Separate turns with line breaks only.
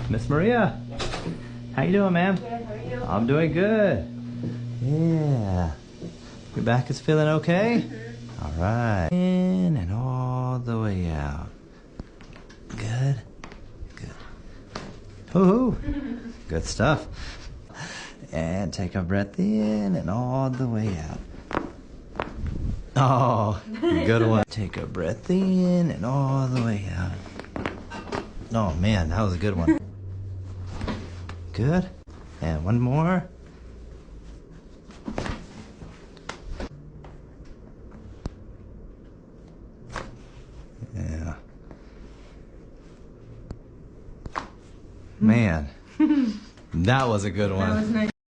Miss Maria. How you doing, ma'am?
Good, how are you?
I'm doing good. Yeah. Your back is feeling okay?
Mm-hmm.
All right. In and all the way out. Good. Good. Woohoo. Good stuff. And take a breath in and all the way out. Oh, good one. Take a breath in and all the way out. Oh man, that was a good one. Good. And one more. Yeah. Man, that was a good one.
That was nice.